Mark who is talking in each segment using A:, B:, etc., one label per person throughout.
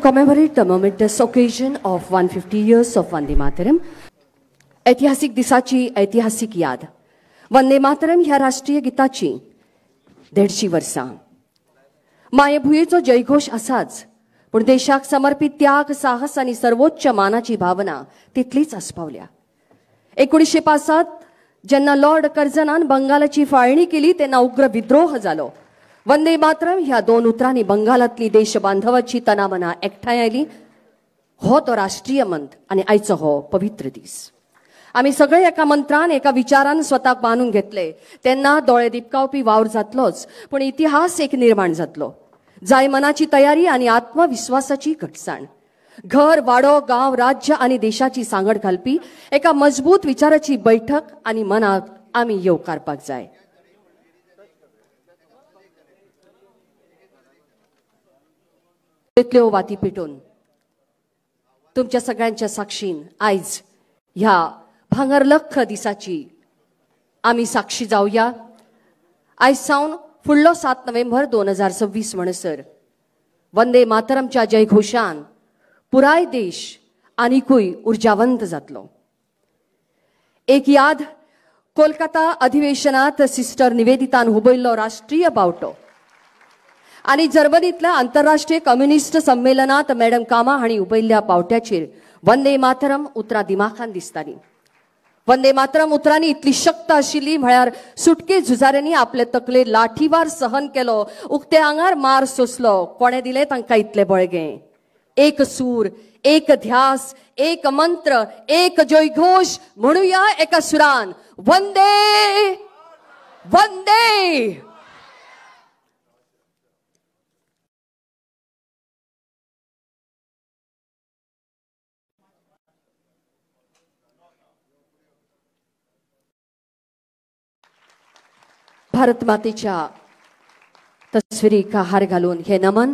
A: commemorate the momentous occasion of 150 years of Vande Mataram, ऐतिहासिक दिसाची ऐतिहासिक याद. वंदे मातरम ह्या राष्ट्रीय गीताची 150 वर्सां. मायभुयेचो जयघोष असाच, पण देशाक समर्पित त्याग, साहस आणि सर्वोच्च मानाची भावना तितलीच आस्पावल्या. 1905 जेन्ना लॉर्ड कर्झनान बंगालाची फाळणी केली तेन्ना उग्र विद्रोह जालो. वंदे मातरम ह्या दोन उतरांनी बंगालातली देशबांधवाची तनामना एकठांय आयली. हो तो राष्ट्रीय मंत्र आणि आयचो हो पवित्र दीस. आम्ही सगळे एका मंत्रान एका विचारान स्वताक बांधून घेतले तेन्ना दोळे दिपकावपी वावर जातलोच, पण इतिहास एक निर्माण जातलो. जाय मनाची तयारी आणि आत्मविश्वासाची घटसाण. घर, वाडो, गाव, राज्य आणि देशाची सांगड घालपी एका मजबूत विचाराची बैठक आणि मनाक आम्ही येवकारपाक जाय. तितल्यो वाती पेटोवन तुमच्या सगळ्यांच्या साक्षीन आयज ह्या भांगरलख दिसाची आम्ही साक्षी जावया. आयज सावन फुडलो 7 नोव्हेंबर 2026 म्हणसर वंदे मातरमच्या जयघोषान पुराय देश आनिकूय ऊर्जावंत जातलो. एक याद कोलकाता अधिवेशनात सिस्टर निवेदितान हुबयल्लो राष्ट्रीय बावटो आणि जर्मनीतल्या आंतरराष्ट्रीय कम्युनिस्ट संमेलनात मॅडम कामा हांणी उबयल्ल्या पावट्याचेर वंदे मातरम उतरां दिमाखान दिसताली. वंदे मातरम उतरांनी इतली शक्त आशिल्ली म्हळ्यार सुटके झुजाऱ्यांनी आपले तकलेर लाठीवार सहन केलो, उक्ते आंगार मार सोंसलो. कोणे दिले तांकां इतले बळगें? एक सूर, एक ध्यास, एक मंत्र, एक जयघोष म्हणूया एका सुरान, वंदे वंदे. भारत मातेच्या तस्विरीक हार घालून हे नमन,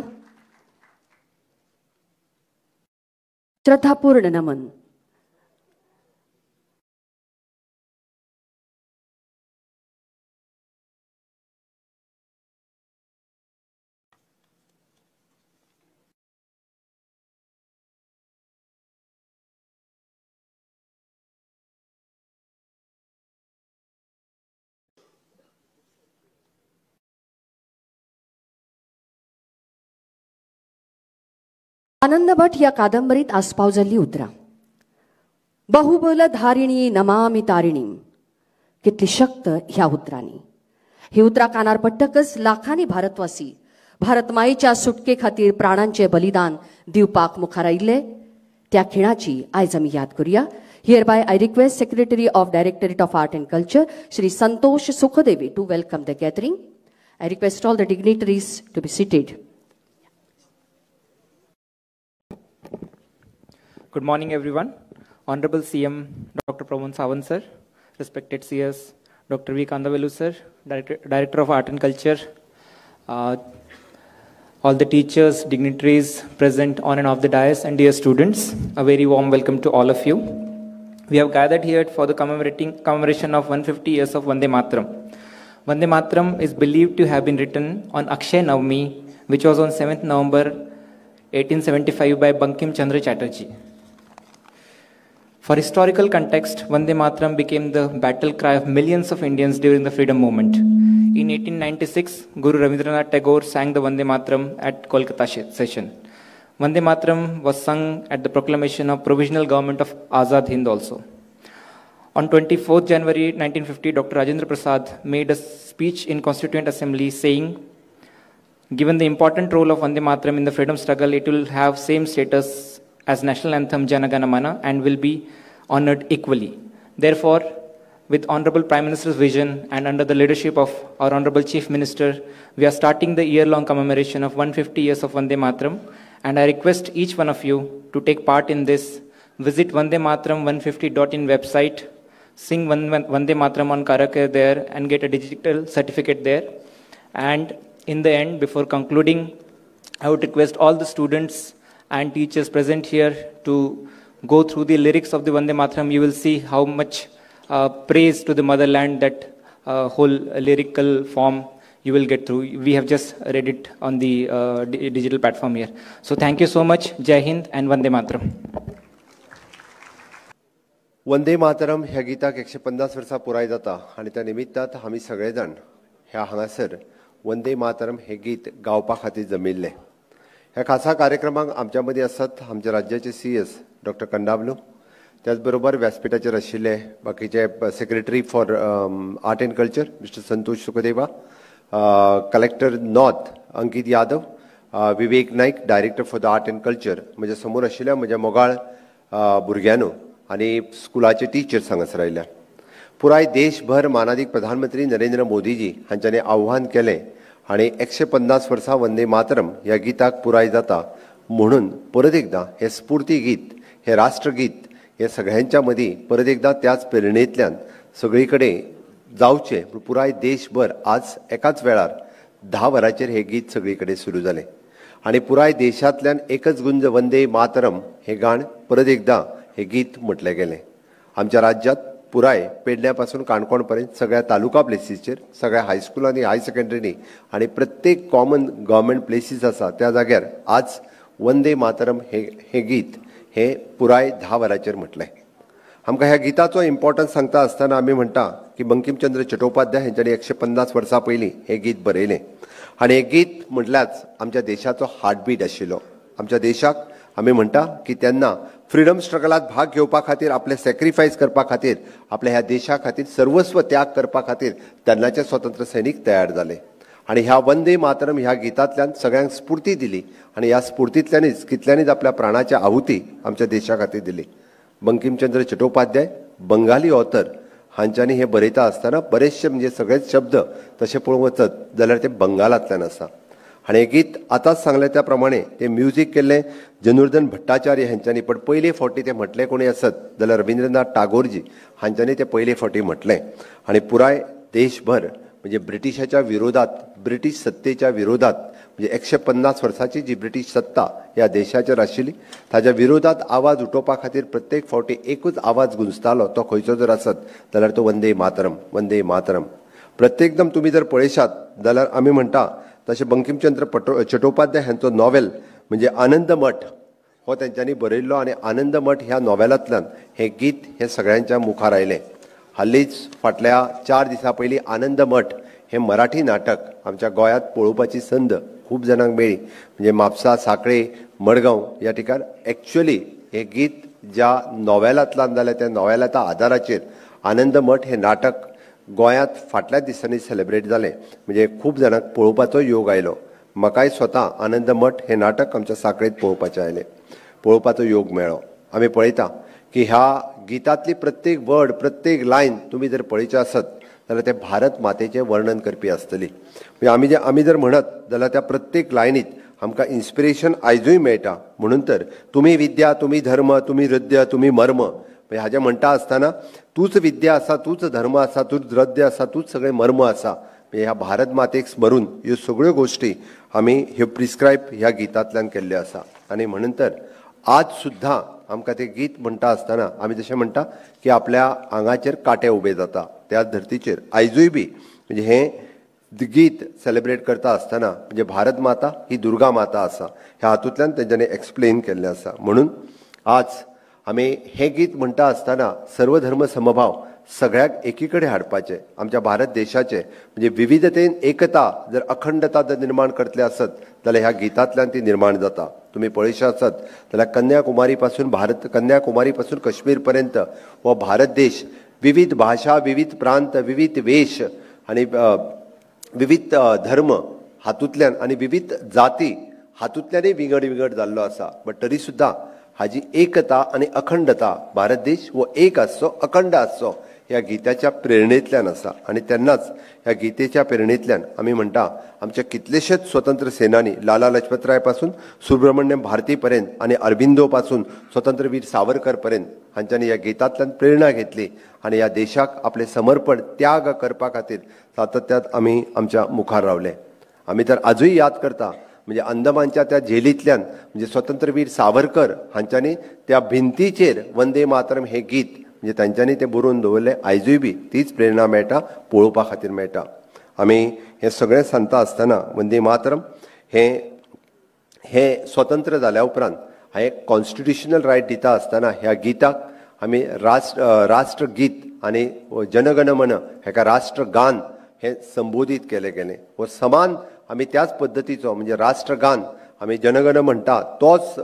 A: श्रद्धापूर्ण नमन. आनंद भट या कादंबरीत आस्पाव जाल्ली उतरां. बहुबल धारिणी नमामि तारिणी. कितली शक्त ह्या उतरांनी. ही उतरां कानार पडटकच लाखांनी भारतवासी भारतमायेच्या सुटके खातीर प्राणांचे बलिदान दिवपाक मुखार आयिल्ले. त्या खिणाची आयज आमी याद करूया. Hereby I request Secretary of Directorate of Art and Culture, Shri Santosh Sukhadevi, to welcome the gathering. I request all the dignitaries to be seated.
B: Good morning, everyone. Honorable CM Dr. Pramod Sawant sir, respected CS Dr. V. Kandavelu sir, Director of Art and Culture, all the teachers, dignitaries present on and off the dais, and dear students, a very warm welcome to all of you. We have gathered here for the commemoration of 150 years of Vande Mataram. Vande Mataram is believed to have been written on Akshay Navami, which was on 7th November 1875 by Bankim Chandra Chatterjee. For historical context, Vande Mataram became the battle cry of millions of Indians during the freedom movement. In 1896, Guru Rabindranath Tagore sang the Vande Mataram at Kolkata session. Vande Mataram was sung at the proclamation of Provisional Government of Azad Hind also. On 24th January 1950, Dr. Rajendra Prasad made a speech in Constituent Assembly saying, given the important role of Vande Mataram in the freedom struggle, it will have same status as national anthem Jana Gana Mana and will be honored equally. Therefore, with Honorable Prime Minister's vision and under the leadership of our Honorable Chief Minister, we are starting the year-long commemoration of 150 years of Vande Mataram, and I request each one of you to take part in this. Visit vandemataram150.in website, sing Vande Mataram on karaoke there and get a digital certificate there. And in the end, before concluding, I would request all the students and teachers present here to go through the lyrics of the Vande Mataram. You will see how much praise to the motherland that whole lyrical form you will get through. We have just read it on the digital platform here. So thank you so much. Jai Hind and Vande Mataram.
C: Vande Mataram ह्या गीताक 150 वर्सां पुराय जाता आनी त्या निमित्तात आमी सगळे जाण ह्या हांगासर वंदे मातरम हे गीत गावपा खातीर जमिल्ले. ह्या खासा कार्यक्रमाक आमच्या मदीं आसात आमचे राज्याचे CS डॉक्टर कंडावलू, त्याच बरोबर व्यासपीठाचेर आशिल्ले बाकीचे secretary for art and culture mister Santosh Sukhdeva, collector north Ankit Yadav, Vivek Naik director for the art and culture, म्हज्या समोर आशिल्ल्या म्हज्या मोगाळ भुरग्यांनो आनी स्कुलाचे टिचर्स हांगासर आयल्या. पुराय देशभर मानादीक प्रधानमंत्री नरेंद्र मोदीजी हांच्यांनी आव्हान केलें आनी 150 वर्सां वंदे मातरम ह्या गिताक पुराय जाता म्हणून परत एकदां हे स्फूर्ती गीत, हे राष्ट्रगीत हे सगळ्यांच्या मदीं परत एकदां त्याच प्रेरणेंतल्यान सगळी कडेन जावचें. पुराय देशभर आज एकाच वेळार 10 वरांचेर हे गीत सगळी कडेन सुरू जालें आनी पुराय देशांतल्यान एकच गुंज वंदे मातरम हे गाण परत एकदां हे गीत म्हटलें गेलें. आमच्या राज्यांत पुराय पेडण्या पासून काणकोण पर्यंत सगळ्या तालुका प्लेसीसचेर, सगळ्या हायस्कुलांनी, हाय सेकंडरीनी आनी प्रत्येक कॉमन गव्हर्मेंट प्लेसीस आसा त्या जाग्यार आज वंदे मातरम हे गीत हे पुराय 10 वरांचेर म्हटलें. आमकां ह्या गिताचो इम्पॉर्टन्स सांगता आसतना आमी म्हणटा की बंकिमचंद्र चट्टोपाध्याय हांच्यांनी 150 वर्सां पयलीं हे गीत बरयलें आनी हे गीत म्हटल्याच आमच्या देशाचो हार्टबीट आशिल्लो. आमच्या देशाक आमी म्हणटा की तेन्ना फ्रिडम स्ट्रगलात भाग घेवपा खातीर, आपले सॅक्रिफायस करपा खातीर, आपल्या ह्या देशा खातीर सर्वस्व त्याग करपा खातीर तेन्नाचे स्वतंत्र सैनीक तयार जाले आनी ह्या वंदे मातरम ह्या गितांतल्यान सगळ्यांक स्फूर्ती दिली आनी ह्या स्फूर्तींतल्यानच कितल्यांनीच आपल्या प्राणाची आहुती आमच्या देशा खातीर दिली. बंकिमचंद्र चट्टोपाध्याय बंगाली ऑथर हांच्यांनी हे बरयता आसतना बरेचशे म्हणजे सगळेच शब्द तशें पळोवंक वचत जाल्यार ते बंगालांतल्यान आसा आनी हे गीत आतांच सांगलें त्या प्रमाणे ते म्युजीक केल्लें जनार्दन भट्टाचार्य हांच्यांनी, पण पयले फावटी ते म्हटलें कोणी आसत जाल्यार रविंद्रनाथ टागोरजी हांच्यांनी ते पयले फावटी म्हटलें आनी पुराय देशभर म्हणजे ब्रिटिशाच्या विरोधात, ब्रिटीश सत्तेच्या विरोधात, म्हणजे 150 वर्सांची जी ब्रिटीश सत्ता ह्या देशाचेर आशिल्ली ताच्या विरोधात आवाज उठोवपा खातीर प्रत्येक फावटी एकूच आवाज गुंजतालो. तो खंयचो जर आसत जाल्यार तो वंदे मातरम, वंदे मातरम. प्रत्येकदम तुमी जर पळयशात जाल्यार आमी म्हणटा तशें बंकिमचंद्र चट्टोपाध्याय हांचो नॉवेल म्हणजे आनंदमठ हो तेंच्यांनी बरयल्लो आनी आनंदमठ ह्या नॉवेलांतल्यान हे गीत हे सगळ्यांच्या मुखार आयलें. हालींच फाटल्या 4 दिसां पयलीं आनंदमठ हे मराठी नाटक आमच्या गोंयांत पळोवपाची संद खूब जाणांक मेळ्ळी. म्हणजे म्हापसा, सांखळे, मडगांव ह्या ठिकाण एक्चुअली हे गीत ज्या नॉवेलांतल्यान जालें त्या नॉवेलाच्या आदाराचेर आनंदमठ हे नाटक गोंयांत फाटल्या दिसांनी सेलिब्रेट जालें. म्हणजे खूब जाणांक पळोवपाचो योग आयलो. म्हाकाय स्वता आनंदमठ हे नाटक आमच्या सांखळेंत पळोवपाचें आयलें, पळोवपाचो योग मेळ्ळो. आमी पळयता की ह्या गितांतली प्रत्येक वर्ड, प्रत्येक लायन तुमी जर पळयचे आसत जाल्यार ते भारत मातेचें वर्णन करपी आसतली. म्हणजे आमी जर म्हणत जाल्यार त्या प्रत्येक लायनीत आमकां इन्स्पिरेशन आयजूय मेळटा. म्हणून तर तुमी विद्या, तुमी धर्म, तुमी हृदय, तुमी मर्म हाजें म्हणटा आसतना तूच विद्या आसा, तूच धर्म आसा, तूच हृदय आसा, तूच सगळें मर्म आसा. ह्या भारत मातेक स्मरून ह्यो सगळ्यो गोश्टी आमी ह्यो प्रिस्क्रायब ह्या गितांतल्यान केल्ल्यो आसा. आनी म्हणून तर आज सुद्दां आमकां तें गीत म्हणटा आसतना आमी जशें म्हणटा की आपल्या आंगाचेर कांटे उबे जाता. त्या धर्तीचेर आयजूय बी म्हणजे हें गीत सेलिब्रेट करता आसतना म्हणजे भारत माता ही दुर्गा माता आसा ह्या हातूंतल्यान तेंच्यांनी एक्सप्लेन केल्लें आसा. म्हणून आज आमी हें गीत म्हणटा आसतना सर्वधर्म समभाव सगळ्याक एकी कडेन हाडपाचें. आमच्या भारत देशाचें म्हणजे विविधतेन एकता जर अखंडता जर निर्माण करतले आसत जाल्यार ह्या गितांतल्यान ती निर्माण जाता. तुमी पळयशे आसत जाल्यार कन्याकुमारी पासून काश्मीर पर्यंत हो भारत देश विविध भाशा, विविध प्रांत, विविध वेश आनी विविध धर्म हातूंतल्यान आनी विविध जाती हातूंतल्यानय विंगड जाल्लो आसा. बट तरी सुद्दां हाजी एकता आनी अखंडता भारत देश हो एक आसचो, अखंड आसचो ह्या गिताच्या प्रेरणेंतल्यान आसा. आनी तेन्नाच ह्या गितेच्या प्रेरणेंतल्यान आमी म्हणटा आमचे कितलेशेच स्वतंत्र सेनानी लाला लजपतराय पासून सुब्रमण्यम भारती पर्यंत आनी अरबिंदो पासून स्वतंत्रवीर सावरकर पर्यंत हांच्यांनी ह्या गितांतल्यान प्रेरणा घेतली आनी ह्या देशाक आपले समर्पण त्याग करपा खातीर सातत्यात आमी आमच्या मुखार रावले. आमी तर आजूय याद करता म्हणजे अंदमानच्या त्या जेलींतल्यान म्हणजे स्वतंत्रवीर सावरकर हांच्यांनी त्या भिंतीचेर वंदे मातरम हे गीत म्हणजे तांच्यांनी ते बरोवन दवरलें. आयजूय बी तीच प्रेरणा मेळटा, पळोवपा खातीर मेळटा. आमी हे सगळें सांगता आसतना वंदे मातरम हे स्वतंत्र जाल्या उपरांत हांवें एक कॉन्स्टिट्युशनल रायट दिता आसतना ह्या गिताक आमी राष्ट्रगीत आनी जनगण मन हेका राष्ट्रगान हे संबोधीत केले गेले व समान आमी त्याच पद्दतीचो म्हणजे राष्ट्रगान आमी जनगण म्हणटा तोच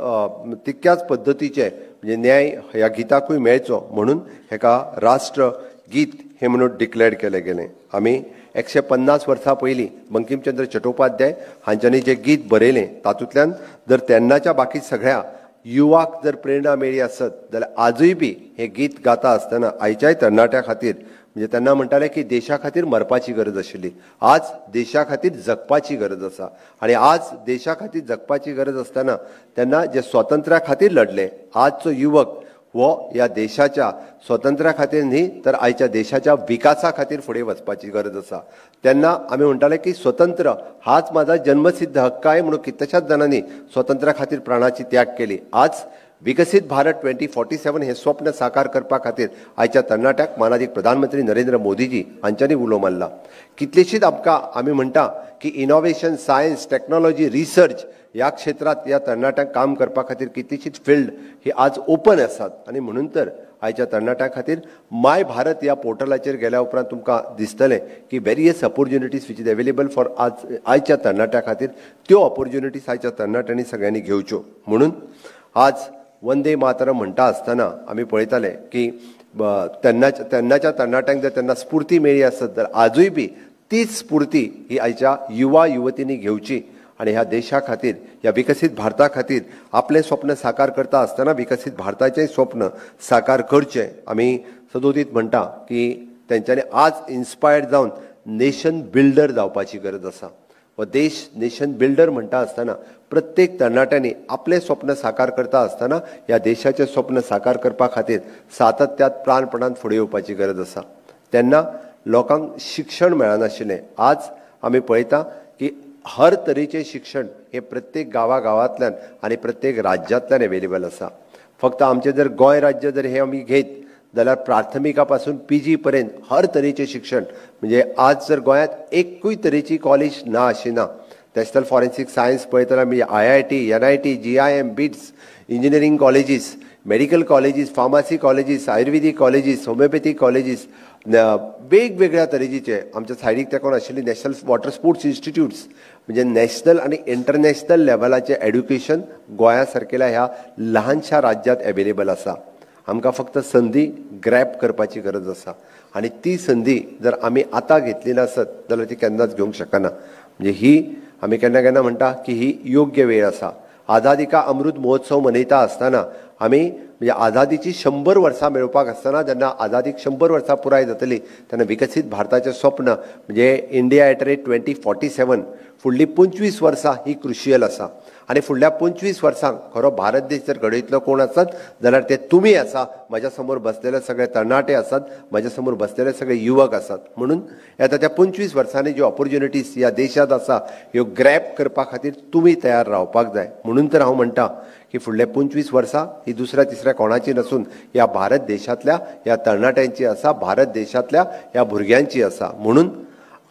C: तितक्याच पद्दतीचे म्हणजे न्याय ह्या गिताकूय मेळचो म्हणून हेका राष्ट्रगीत हे म्हणून डिक्लेअर केले गेले. आमी 150 वर्सां पयलीं बंकिमचंद्र चट्टोपाध्याय हांच्यांनी जे गीत बरयलें तातूंतल्यान जर तेन्नाच्या बाकी सगळ्या युवाक जर प्रेरणा मेळ्ळी आसत जाल्यार आजूय बी हे गीत गाता आसतना आयच्याय तरणाट्या खातीर म्हणजे तेन्ना म्हणटाले की देशा खातीर मरपाची गरज आशिल्ली, आज देशा खातीर जगपाची गरज आसा. आनी आज देशा खातीर जगपाची गरज आसतना तेन्ना जे स्वातंत्र्या खातीर लढले आजचो युवक वो ह्या देशाच्या स्वातंत्र्या खातीर न्ही तर आयच्या देशाच्या विकासा खातीर फुडें वचपाची गरज आसा. तेन्ना आमी म्हणटाले की स्वतंत्र हाच माझा जन्मसिद्ध हक्क आहे म्हणून कितल्याशाच जाणांनी स्वातंत्र्या खातीर प्राणाची त्याग केली. आज विकसित भारत 2047 हे स्वप्न साकार करपा खातीर आयच्या तरणाट्याक माननीय प्रधानमंत्री नरेंद्र मोदीजी हांच्यांनी उलो मारला. कितलीशीच आमकां आमी म्हणटा की इनोव्हेशन, सायन्स, टेक्नॉलॉजी, रिसर्च ह्या क्षेत्रात ह्या तरणाट्यांक काम करपा खातीर कितलीशीच फील्ड ही आज ओपन आसात आनी म्हणून तर आयच्या तरणाट्यां खातीर माय भारत ह्या पोर्टलाचेर गेल्या उपरांत तुमकां दिसतलें की various opportunities which is available for आयच्या तरणाट्यां खातीर त्यो ऑपॉर्च्युनिटीज आयच्या तरणाट्यांनी सगळ्यांनी घेवच्यो. म्हणून आज वंदे मातरम म्हणटा आसतना आमी पळयताले की तेन्नाच्या तरणाट्यांक जर तेन्ना स्फूर्ती मेळ्ळी आसत जाल्यार आजूय बी तीच स्फूर्ती ही आयच्या युवा युवतींनी घेवची आनी ह्या देशा खातीर ह्या विकसीत भारता खातीर आपलें स्वप्न साकार करता आसतना विकसीत भारताचें स्वप्न साकार करचें आमी सदोदीत म्हणटा की तेंच्यांनी आज इन्स्पायर्ड जावन नेशन बिल्डर जावपाची गरज आसा. व देश नेशन बिल्डर म्हणटा आसतना प्रत्येक तरणाट्यांनी आपलें स्वप्न साकार करता आसतना ह्या देशाचें स्वप्न साकार करपा खातीर सातत्यात प्राणपणान फुडें येवपाची गरज आसा. तेन्ना लोकांक शिक्षण मेळनाशिल्लें. आज आमी पळयता की हर तरेचें शिक्षण हे प्रत्येक गांवांतल्यान आनी प्रत्येक राज्यांतल्यान अवेलेबल आसा. फक्त आमचें जर गोंय राज्य जर हे आमी घेत जाल्यार प्राथमिका पासून PG पर्यंत हर तरेचें शिक्षण म्हणजे आज जर गोंयांत एकूय तरेची कॉलेज ना अशी ना. नॅशनल फॉरेन्सीक सायन्स पळयतना म्हणजे IIT, NIT, GIM, BITS, engineering colleges, medical colleges, pharmacy colleges, ayurvedic colleges, homeopathic colleges वेगवेगळ्या तरेचे आमच्या सायडीक तेकोन आशिल्ली नॅशनल वॉटर स्पोर्ट्स इन्स्टिट्यूट्स म्हणजे नॅशनल आनी इंटरनॅशनल लेवलाचें एड्युकेशन गोंया सारकेल्या ह्या ल्हानशा राज्यांत अवेलेबल आसा. आमकां फक्त संदी ग्रॅब करपाची गरज आसा आनी ती संदी जर आमी आतां घेतली नासत जाल्यार ती केन्नाच घेवंक शकना. म्हणजे ही आमी केन्ना केन्ना म्हणटा की ही योग्य वेळ आसा. आझादी का अमृत महोत्सव मनयता आसतना आमी म्हणजे आझादीची 100 वर्सां मेळोवपाक आसतना जेन्ना आझादीक 100 वर्सां पुराय जातली तेन्ना विकसीत भारताचें स्वप्न म्हणजे इंडिया एट रेट 2047 फुडलीं 25 वर्सां ही क्रुशियल आसा. आनी फुडल्या 25 वर्सांक खरो भारत देश जर घडयतलो कोण आसत जाल्यार ते तुमी आसा. म्हज्या समोर बसलेले सगळे तरणाटे आसात, म्हज्या समोर बसलेले सगळे युवक आसात. म्हणून येता त्या 25 वर्सांनी ज्यो ऑपॉर्च्युनिटीज ह्या देशांत आसा ह्यो ग्रॅब करपा खातीर तुमी तयार रावपाक जाय. म्हणून तर हांव म्हणटा की फुडले 25 वर्सां ही दुसऱ्या तिसऱ्या कोणाची नसून ह्या भारत देशांतल्या ह्या तरणाट्यांची आसा, भारत देशांतल्या ह्या भुरग्यांची आसा. म्हणून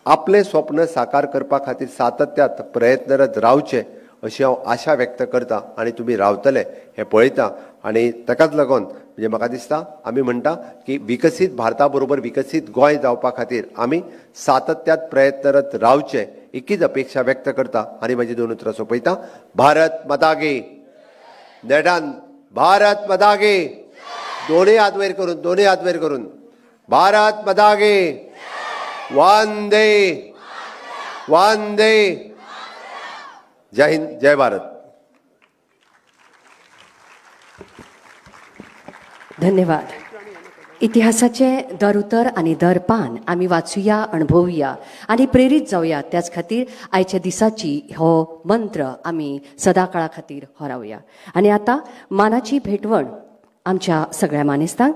C: आपलें स्वप्न साकार करपा खातीर सातत्यात प्रयत्नरत रावचे अशी हांव आशा व्यक्त करता आनी तुमी रावतले हे पळयता. आनी ताकाच लागून म्हणजे म्हाका दिसता आमी म्हणटा की विकसीत भारता बरोबर विकसीत गोंय जावपा खातीर आमी सातत्यात प्रयत्नरत रावचे इतकीच अपेक्षा व्यक्त करता आनी म्हाजी 2 उतरां सोंपयता. भारत माता की नेटान भारत माता की दोनूय हात वयर करून भारत माता की वंदे वंदे. जय हिंद, जय भारत.
A: धन्यवाद. इतिहासाचे दर उतर आनी दर पान आमी वाचुया, अणभवुया आनी प्रेरीत जावया. त्याच खातीर आयच्या दिसाची हो मंत्र आमी सदा काळा खातीर हरावया. आनी आतां मानाची भेटवण आमच्या सगळ्या मानेस्तांक.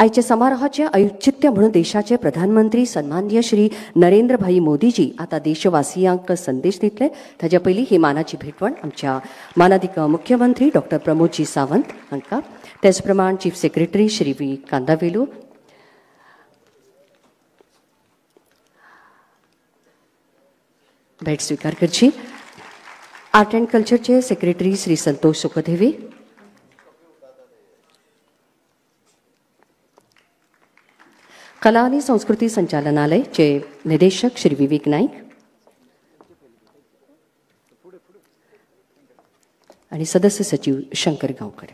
A: आयच्या समारोहाचे औचित्य म्हणून देशाचे प्रधानमंत्री सन्माननीय श्री नरेंद्र भाई मोदीजी आता देशवासियांक संदेश दितले. ताच्या पयलीं ही मानाची भेटवण आमच्या मानाधिक मुख्यमंत्री डॉक्टर प्रमोदजी सावंत हांकां, तेच प्रमाण chief secretary Shri V Kandavelu, भेट स्वीकार करची. आर्ट अँड कल्चरचे सेक्रेटरी श्री संतोष सुखदेवी, कला आणि संस्कृती संचालनालयचे निदेशक श्री विवेक नाईक आणि सदस्य सचिव शंकर गावकर.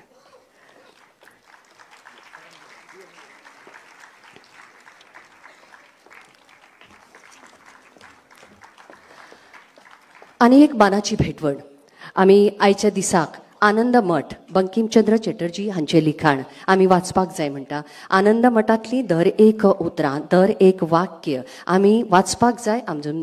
A: आणि एक मानाची भेटवण आम्ही आयच्या दिसाक आनंद मठ बंकिमचंद्र चॅटर्जी हांचे लिखाण आम्ही वाचपाक जाय म्हणटा. आनंद मठातली दर एक उतरां दर एक वाक्य आम्ही वाचपाक जाय,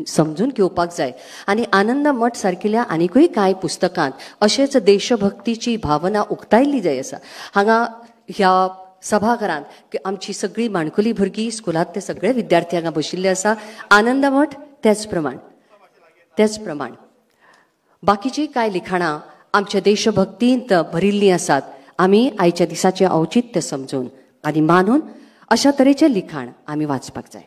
A: समजून घेवपाक जाय. आणि आनंद मठ सारकिल्या आनीकूय कांय पुस्तकांत अशेंच देशभक्तीची भावना उक्तायल्ली जाय आसा. हांगा ह्या सभाघरांत आमची सगळी माणकुली भुरगीं स्कुलांत ते सगळे विद्यार्थी हांगा बशिल्ले आसा. आनंद मठ तेच प्रमाण बाकीची कांय लिखाणां आमच्या देशभक्तींत भरिल्लीं आसात. आमी आयच्या दिसाचें औचित्य समजून आनी मानून अशा तरेचें लिखाण आमी वाचपाक जाय.